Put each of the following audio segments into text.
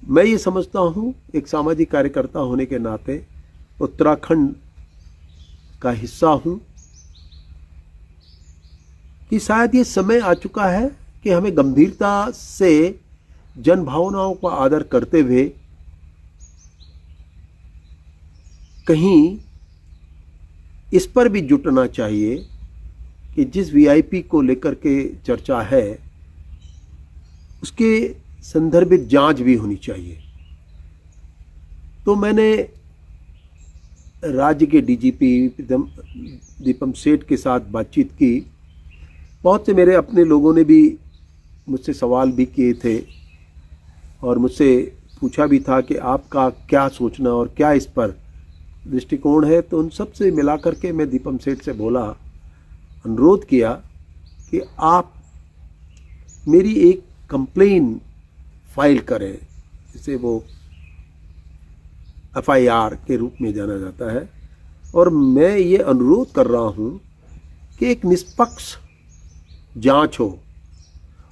मैं ये समझता हूँ एक सामाजिक कार्यकर्ता होने के नाते, उत्तराखंड का हिस्सा हूँ, कि शायद ये समय आ चुका है कि हमें गंभीरता से जन भावनाओं का आदर करते हुए कहीं इस पर भी जुटना चाहिए कि जिस वीआईपी को लेकर के चर्चा है उसके संदर्भित जांच भी होनी चाहिए। तो मैंने राज्य के डीजीपी दीपम सेठ के साथ बातचीत की। बहुत से मेरे अपने लोगों ने भी मुझसे सवाल भी किए थे और मुझसे पूछा भी था कि आपका क्या सोचना और क्या इस पर दृष्टिकोण है। तो उन सब से मिला करके मैं दीपम सेठ से बोला, अनुरोध किया कि आप मेरी एक कंप्लेन फाइल करें, जिसे वो एफआईआर के रूप में जाना जाता है, और मैं ये अनुरोध कर रहा हूँ कि एक निष्पक्ष जांच हो,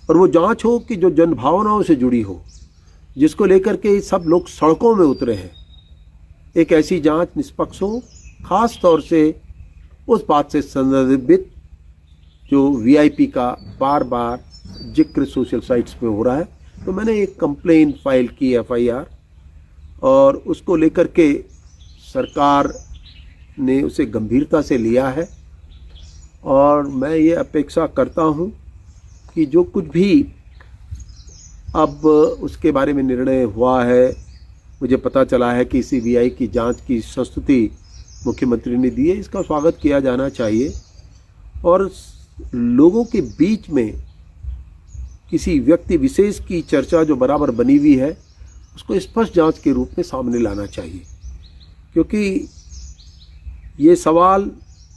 और वो जांच हो कि जो जनभावनाओं से जुड़ी हो, जिसको लेकर के सब लोग सड़कों में उतरे हैं। एक ऐसी जांच निष्पक्ष हो, खास तौर से उस बात से संदर्भित जो वीआईपी का बार बार जिक्र सोशल साइट्स पे हो रहा है। तो मैंने एक कंप्लेन फाइल की एफआईआर, और उसको लेकर के सरकार ने उसे गंभीरता से लिया है। और मैं ये अपेक्षा करता हूँ कि जो कुछ भी अब उसके बारे में निर्णय हुआ है, मुझे पता चला है कि सीबीआई की जांच की संस्तुति मुख्यमंत्री ने दी है, इसका स्वागत किया जाना चाहिए। और लोगों के बीच में किसी व्यक्ति विशेष की चर्चा जो बराबर बनी हुई है, उसको स्पष्ट जांच के रूप में सामने लाना चाहिए, क्योंकि ये सवाल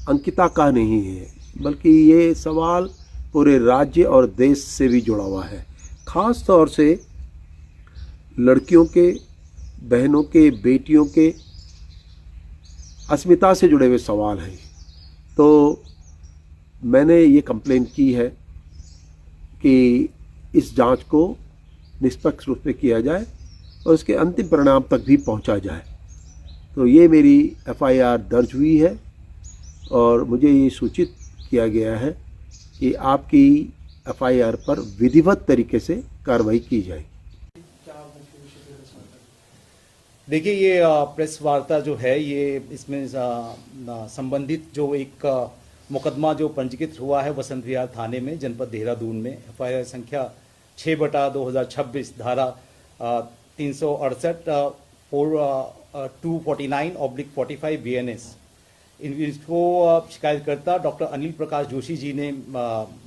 अंकिता का नहीं है, बल्कि ये सवाल पूरे राज्य और देश से भी जुड़ा हुआ है। खास तौर से लड़कियों के, बहनों के, बेटियों के अस्मिता से जुड़े हुए सवाल हैं। तो मैंने ये कंप्लेन की है कि इस जांच को निष्पक्ष रूप से किया जाए और उसके अंतिम परिणाम तक भी पहुंचा जाए। तो ये मेरी एफआईआर दर्ज हुई है और मुझे ये सूचित किया गया है कि आपकी एफआईआर पर विधिवत तरीके से कार्रवाई की जाएगी। देखिए, ये प्रेस वार्ता जो है, ये इसमें संबंधित जो एक मुकदमा जो पंजीकृत हुआ है वसंत विहार थाने में, जनपद देहरादून में, एफआईआर संख्या 6/2026 धारा 368 249/45 BNS। इसको शिकायतकर्ता डॉक्टर अनिल प्रकाश जोशी जी ने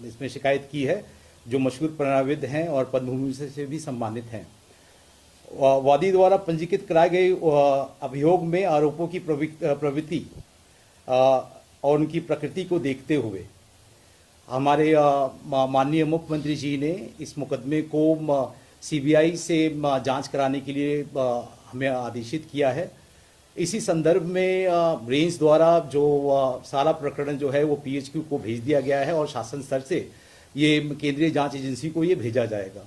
इसमें शिकायत की है, जो मशहूर प्रणयविद हैं और पद्म भूषण से भी सम्मानित हैं। वादी द्वारा पंजीकृत कराए गए अभियोग में आरोपों की प्रवृत्ति और उनकी प्रकृति को देखते हुए हमारे माननीय मुख्यमंत्री जी ने इस मुकदमे को सीबीआई से जांच कराने के लिए हमें आदेशित किया है। इसी संदर्भ में रेंज द्वारा जो सारा प्रकरण जो है वो पीएचक्यू को भेज दिया गया है और शासन स्तर से ये केंद्रीय जांच एजेंसी को ये भेजा जाएगा।